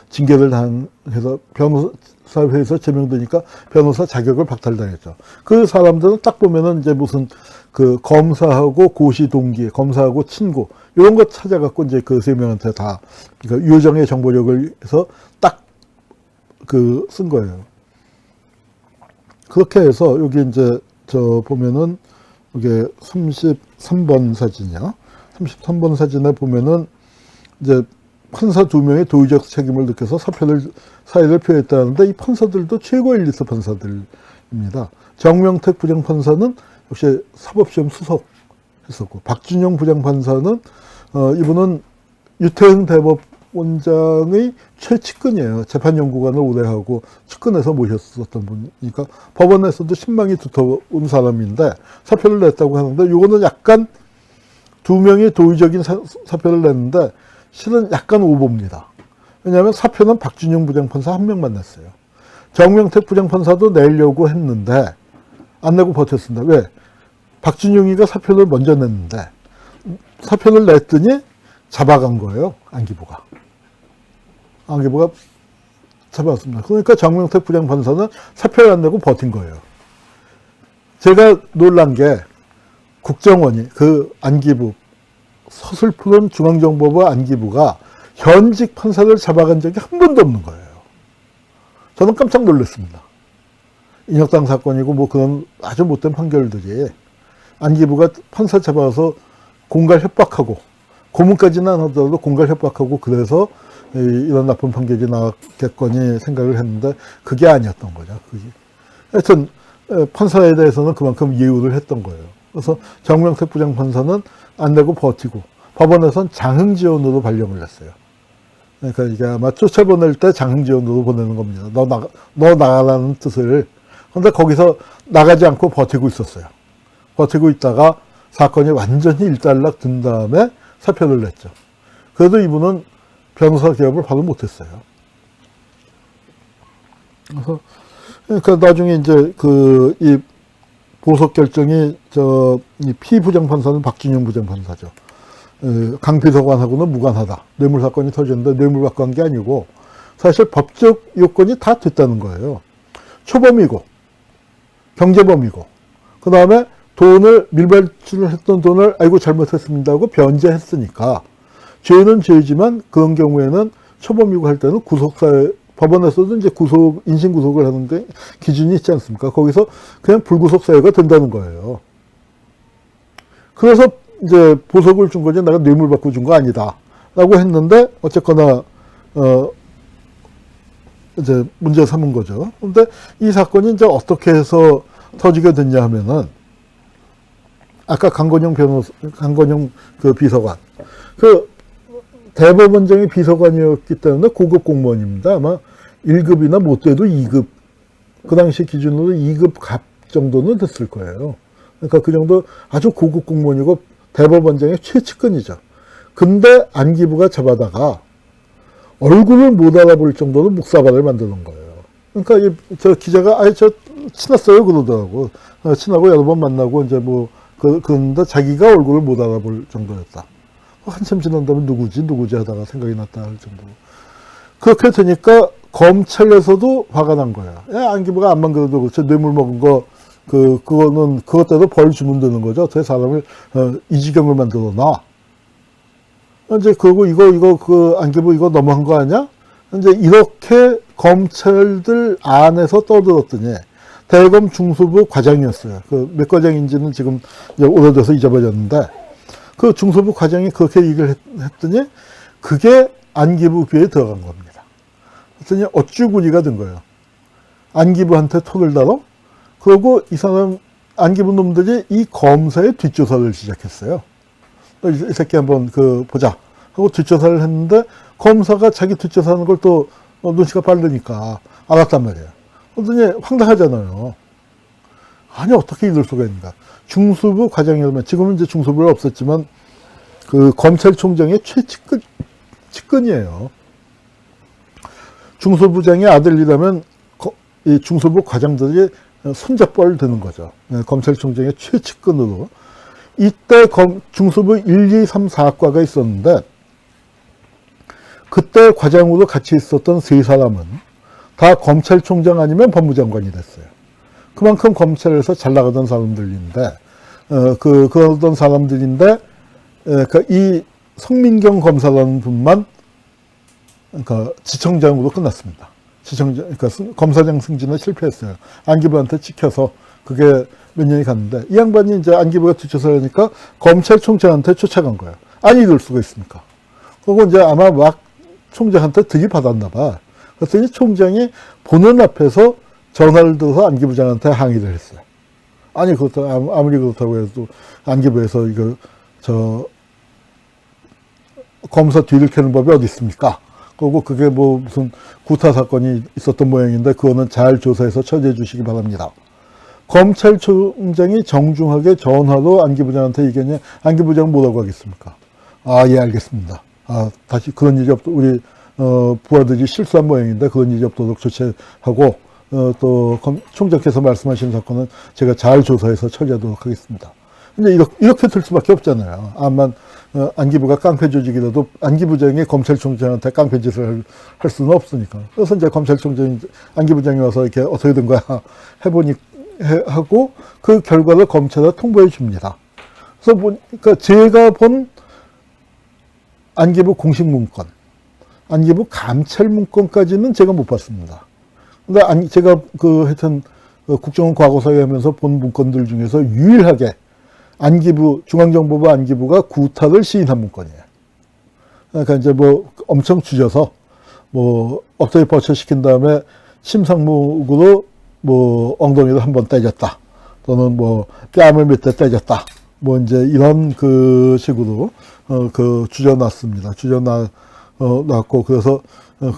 징계를 당해서 변호사회에서 제명되니까 변호사 자격을 박탈당했죠. 그 사람들은 딱 보면은 이제 무슨 검사하고 고시 동기, 검사하고 친구, 이런 거 찾아갖고 이제 그 3명한테 다, 그러니까 요정의 정보력을 해서 딱 쓴 거예요. 그렇게 해서 여기 이제 보면은 이게 33번 사진이요. 33번 사진에 보면은 이제 판사 2명이 도의적 책임을 느껴서 사의를 표했다는데 이 판사들도 최고 엘리트 판사들이에요. 부장판사입니다. 정명택 부장판사는 역시 사법시험 수석했었고, 박준영 부장판사는 이분은 유태흥 대법원장의 최측근이에요. 재판연구관을 오래 하고 측근에서 모셨었던 분이니까 법원에서도 신망이 두터운 사람인데 사표를 냈다고 하는데, 이거는 약간 두 명이 도의적인 사표를 냈는데 실은 약간 오보입니다. 왜냐하면 사표는 박준영 부장판사 한 명만 냈어요. 정명택 부장판사도 내려고 했는데 안 내고 버텼습니다. 왜? 박준영이가 사표를 먼저 냈는데 사표를 냈더니 잡아간 거예요. 안기부가 잡았습니다. 그러니까 정명택 부장판사는 사표를 안 내고 버틴 거예요. 제가 놀란 게 국정원이 그 안기부, 서슬푸른 중앙정보부 안기부가 현직 판사를 잡아간 적이 한 번도 없는 거예요. 저는 깜짝 놀랐습니다. 인혁당 사건이고 뭐 그런 아주 못된 판결들이 안기부가 판사 잡아서 공갈 협박하고, 고문까지는 안 하더라도 공갈 협박하고 그래서 이런 나쁜 판결이 나왔겠거니 생각을 했는데 그게 아니었던 거죠. 하여튼 판사에 대해서는 그만큼 예우를 했던 거예요. 그래서 정명택 부장판사는 안 내고 버티고 법원에선 장흥지원으로 발령을 했어요. 그러니까 이게 아마 쫓아보낼 때 장흥지원으로 보내는 겁니다. 너 나가라는 뜻을. 그런데 거기서 나가지 않고 버티고 있었어요. 버티고 있다가 사건이 완전히 일단락 든 다음에 사표를 냈죠. 그래도 이분은 변호사 개업을 바로 못했어요. 그래서 그러니까 나중에 이제 이 보석 결정이 이 피 부장판사는 박준영 부장판사죠. 강 비서관하고는 무관하다. 뇌물사건이 터졌는데 뇌물받고 한 게 아니고 사실 법적 요건이 다 됐다는 거예요. 초범이고 경제범이고 그 다음에 돈을 밀발출을 했던 돈을 아이고 잘못했습니다 하고 변제했으니까 죄는 죄지만 그런 경우에는 초범이고 할 때는 구속사회, 법원에서도 이제 인신구속을 하는데 기준이 있지 않습니까? 거기서 그냥 불구속 사유가 된다는 거예요. 그래서 이제 보석을 준 거지 내가 뇌물 받고 준 거 아니다 라고 했는데 어쨌거나 이제 문제 삼은 거죠. 근데 이 사건이 이제 어떻게 해서 터지게 됐냐 하면은 아까 강건영 그 비서관, 그 대법원장이 비서관이었기 때문에 고급 공무원입니다. 아마 1급이나 못돼도 2급, 그 당시 기준으로 2급 갑 정도는 됐을 거예요. 그러니까 그 정도 아주 고급 공무원이고 대법원장의 최측근이죠. 근데 안기부가 잡아다가 얼굴을 못 알아볼 정도로 묵사발을 만드는 거예요. 그러니까 저 기자가 저 친했어요 그러더라고. 친하고 여러 번 만나고 이제 뭐 그런데 자기가 얼굴을 못 알아볼 정도였다. 한참 지난 다음에 누구지 하다가 생각이 났다 할 정도로. 그렇게 되니까 검찰에서도 화가 난 거야. 야, 안기부가 암만 그래도 그렇지 뇌물 먹은 거 그거는 그것대로 벌 주면 되는 거죠. 어떻게 사람을 이 지경을 만들어 놔. 이제 그리고 이거 그 안기부 이거 너무한 거 아니야? 이제 이렇게 검찰들 안에서 떠들었더니 대검 중수부 과장이었어요. 그 몇 과장인지는 지금 이제 오래돼서 잊어버렸는데 그 중수부 과장이 그렇게 얘기를 했더니 그게 안기부 귀에 들어간 겁니다. 그랬더니 어쭈구리가 된 거예요. 안기부한테 톡을 달어? 그리고 이 사람 안기부 놈들이 이 검사의 뒷조사를 시작했어요. 이 새끼 한번 보자 하고 뒷조사를 했는데 검사가 자기 뒷조사하는 걸 또 눈치가 빠르니까 알았단 말이에요. 그랬더니 황당하잖아요. 아니 어떻게 이럴 수가 있는가. 중수부 과장이라면 지금은 이제 중수부가 없었지만 그 검찰총장의 측근이에요. 중수부장의 아들이라면 이 중수부 과장들이 손잡벌 되는 거죠. 검찰총장의 최측근으로. 이때 중수부 1, 2, 3, 4과가 있었는데 그때 과장으로 같이 있었던 세 사람은 다 검찰총장 아니면 법무장관이 됐어요. 그만큼 검찰에서 잘 나가던 사람들인데 그러던 사람들인데 이 성민경 검사라는 분만 지청장으로 끝났습니다. 그러니까 검사장 승진에 실패했어요. 안기부한테 찍혀서 그게 몇 년이 갔는데 이 양반이 이제 안기부가 뒷조사를 하니까 검찰총장한테 쫓아간 거예요. 아니 이럴 수가 있습니까? 그리고 이제 아마 막 총장한테 들이받았나 봐. 그랬더니 총장이 보는 앞에서 전화를 들어서 안기부장한테 항의를 했어요. 아니, 그것도 아무리 그렇다고 해도 안기부에서 이거 검사 뒤를 캐는 법이 어디 있습니까? 그리고 그게 뭐 무슨 구타 사건이 있었던 모양인데 그거는 잘 조사해서 처리해 주시기 바랍니다. 검찰총장이 정중하게 전화로 안기부장한테 얘기했냐? 안기부장은 뭐라고 하겠습니까? 아, 예, 알겠습니다. 아, 다시 그런 일이 우리 부하들이 실수한 모양인데 그런 일이 없도록 조치하고 또 총장께서 말씀하신 사건은 제가 잘 조사해서 처리하도록 하겠습니다. 근데 이렇게 될 수밖에 없잖아요. 아만 안기부가 깡패 조직이라도 안기부장이 검찰총장한테 깡패 짓을 할 수는 없으니까. 그래서 이제 검찰총장이 안기부장이 와서 이렇게 어떻게 된 거야 하고 그 결과를 검찰에 통보해 줍니다. 그래서 보니까 제가 본 안기부 공식 문건, 안기부 감찰 문건까지는 제가 못 봤습니다. 근데 제가 하여튼 국정원 과거사회 하면서 본 문건들 중에서 유일하게 안기부, 중앙정보부 안기부가 구타를 시인한 문건이에요. 그러니까 이제 뭐 엄청 줄여서 뭐 엎드려 버쳐시킨 다음에 침상묵으로 뭐 엉덩이를 한번 때렸다. 또는 뭐 뺨을 몇 대 때렸다. 뭐 이제 이런 그 식으로 줄여놨습니다. 줄여놨고 그래서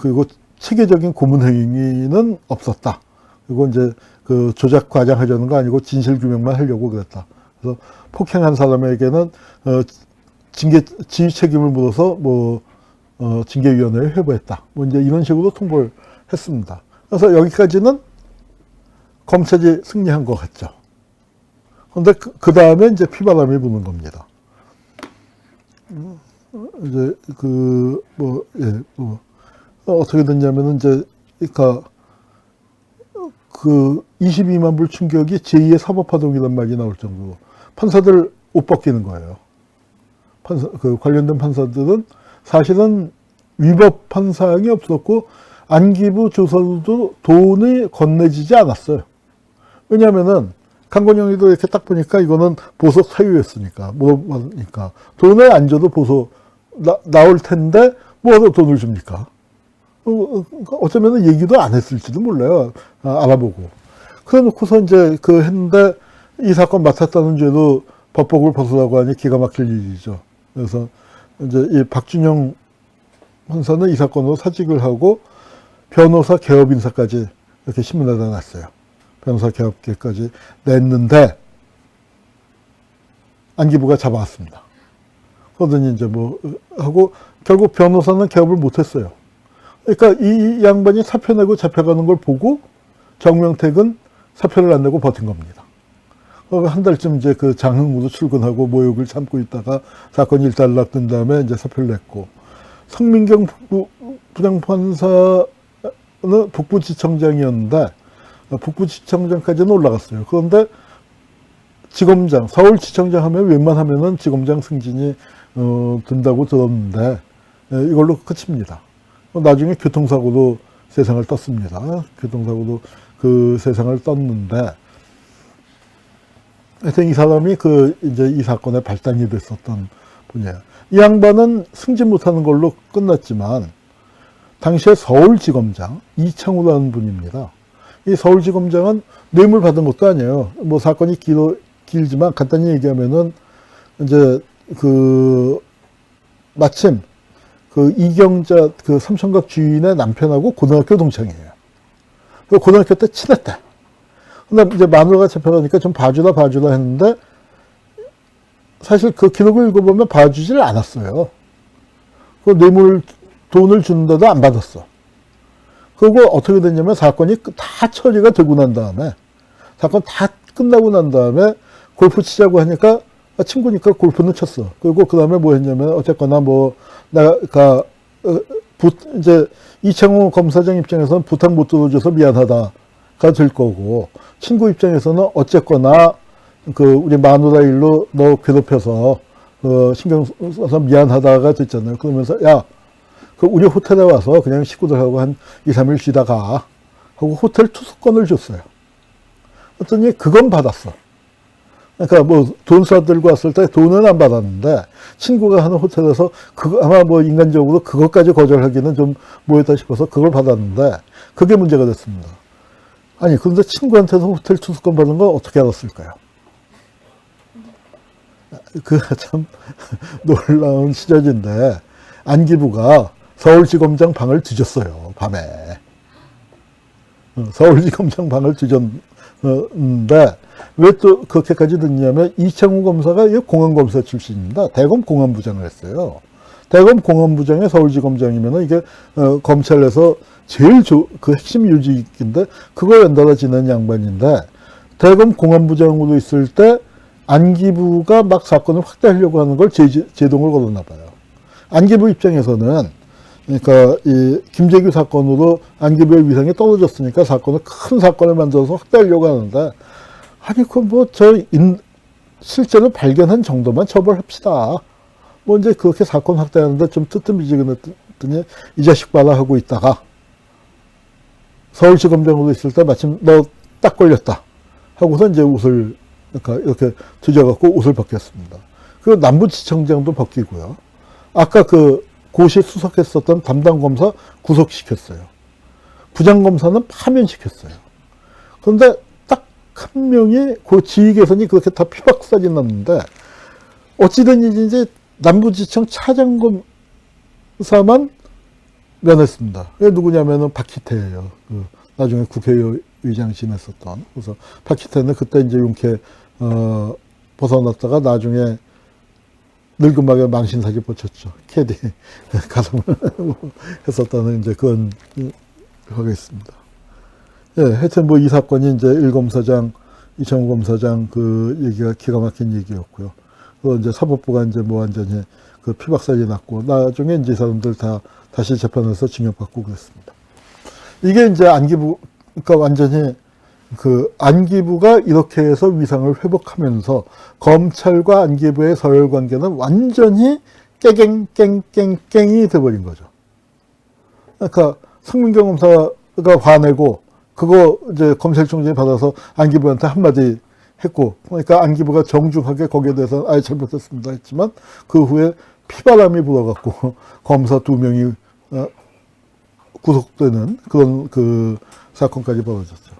그리고 체계적인 고문 행위는 없었다. 그리고 이제 그 조작 과장하려는 거 아니고 진실 규명만 하려고 그랬다. 그래서 폭행한 사람에게는 지휘 책임을 물어서 뭐 징계위원회에 회부했다. 뭐 이제 이런 식으로 통보를 했습니다. 그래서 여기까지는 검찰이 승리한 것 같죠. 그런데 그 다음에 이제 피바람이 부는 겁니다. 이제 어떻게 됐냐면은 이제 그러니까 그 22만 불 충격이 제2의 사법파동이란 말이 나올 정도로 판사들 옷 벗기는 거예요. 관련된 판사들은 사실은 위법한 사항이 없었고 안기부 조사도 돈이 건네지지 않았어요. 왜냐하면은 강건영이도 이렇게 딱 보니까 이거는 보석 사유였으니까 물어보니까 돈을 안 줘도 보석 나올 텐데 뭐하러 돈을 줍니까? 어쩌면 얘기도 안 했을지도 몰라요. 알아보고. 그래 놓고서 이제 했는데 이 사건 맡았다는 죄로 법복을 벗으라고 하니 기가 막힐 일이죠. 그래서 이제 이 박준영 판사는 이 사건으로 사직을 하고 변호사 개업 인사까지 이렇게 신문에다 놨어요. 변호사 개업계까지 냈는데 안기부가 잡아왔습니다. 그러더니 이제 하고 결국 변호사는 개업을 못했어요. 그러니까 이 양반이 사표 내고 잡혀가는 걸 보고 정명택은 사표를 안 내고 버틴 겁니다. 한 달쯤 이제 장흥으로 출근하고 모욕을 참고 있다가 사건이 일단락된 다음에 이제 사표를 냈고 성민경 부장판사는 북부지청장이었는데 북부지청장까지는 올라갔어요. 그런데 지검장, 서울지청장 하면 웬만하면은 지검장 승진이 된다고 들었는데 이걸로 끝입니다. 나중에 교통사고로 세상을 떴습니다. 교통사고로 세상을 떴는데 하여튼 이 사람이 이제 이 사건의 발단이 됐었던 분이에요. 이 양반은 승진 못하는 걸로 끝났지만 당시에 서울지검장 이창우라는 분입니다. 이 서울지검장은 뇌물 받은 것도 아니에요. 뭐 사건이 길지만 간단히 얘기하면은 이제 마침 이경자 삼성각 주인의 남편하고 고등학교 동창이에요. 고등학교 때 친했대. 근데 이제 마누라가 잡혀가니까 좀 봐주라 했는데 사실 그 기록을 읽어보면 봐주질 않았어요. 돈을 주는데도 안 받았어. 그리고 어떻게 됐냐면 사건이 다 처리가 되고 난 다음에 사건 다 끝나고 난 다음에 골프 치자고 하니까 친구니까 골프는 쳤어. 그리고 그 다음에 뭐 했냐면 어쨌거나 이제 이창호 검사장 입장에서는 부탁 못 들어줘서 미안하다가 될 거고 친구 입장에서는 어쨌거나 우리 마누라 일로 너 괴롭혀서 신경 써서 미안하다가 됐잖아요. 그러면서 야 우리 호텔에 와서 그냥 식구들하고 한 2, 3일 쉬다가 하고 호텔 투숙권을 줬어요. 그랬더니 그건 받았어. 그러니까 돈 쏴들고 왔을 때 돈은 안 받았는데 친구가 하는 호텔에서 아마 인간적으로 그것까지 거절하기는 좀 뭐했다 싶어서 그걸 받았는데 그게 문제가 됐습니다. 아니, 그런데 친구한테서 호텔 투숙권 받은 거 어떻게 알았을까요? 그 참 놀라운 시절인데, 안기부가 서울지검장 방을 뒤졌어요, 밤에. 서울지검장 방을 뒤졌는데, 왜 또 그렇게까지 됐냐면, 이창우 검사가 공안검사 출신입니다. 대검 공안부장을 했어요. 대검 공안부장의 서울지검장이면 이게 검찰에서 제일 그 핵심 요직인데, 그걸 연달아 지낸 양반인데, 대검 공안부장으로 있을 때, 안기부가 막 사건을 확대하려고 하는 걸 제동을 걸었나 봐요. 안기부 입장에서는, 그러니까 이 김재규 사건으로 안기부의 위상이 떨어졌으니까 큰 사건을 만들어서 확대하려고 하는데, 아니 실제로 발견한 정도만 처벌합시다. 뭐 이제 그렇게 사건 확대하는데 좀 뜨뜻미지근했더니 이 자식 봐라 하고 있다가 서울지검장으로 있을 때 마침 너 딱 걸렸다 하고서 이제 그러니까 이렇게 뒤져갖고 옷을 벗겼습니다. 그리고 남부지청장도 벗기고요. 아까 그 고시 수석했었던 담당 검사 구속시켰어요. 부장검사는 파면시켰어요. 그런데 딱 한 명이 그 지휘 개선이 그렇게 다 피박살이 났는데 어찌된 이제 남부지청 차장검사만 면했습니다. 그게 누구냐면은 박희태예요. 그 나중에 국회의장 지냈었던. 그래서 박희태는 그때 이제 용케 벗어났다가 나중에 늙은막에 망신사기 뻗쳤죠. 캐디 가슴을 했었다는 이제 그건 하겠습니다. 예, 하여튼 뭐 이 사건이 이제 1검사장, 이창우 검사장 그 얘기가 기가 막힌 얘기였고요. 그 이제 사법부가 이제 뭐 완전히 그 피박살이 났고 나중에 이제 이 사람들 다 다시 재판에서 징역받고 그랬습니다. 이게 이제 그러니까 완전히 그 안기부가 이렇게 해서 위상을 회복하면서 검찰과 안기부의 서열 관계는 완전히 깨갱깽깽깽이 돼버린 거죠. 그러니까 성민경 검사가 화내고 그거 이제 검찰총장이 받아서 안기부한테 한마디 했고, 그러니까 안기부가 정중하게 거기에 대해서 아예 잘못했습니다 했지만 그 후에 피바람이 불어갖고 검사 2명이 구속되는 그런 그 사건까지 벌어졌죠.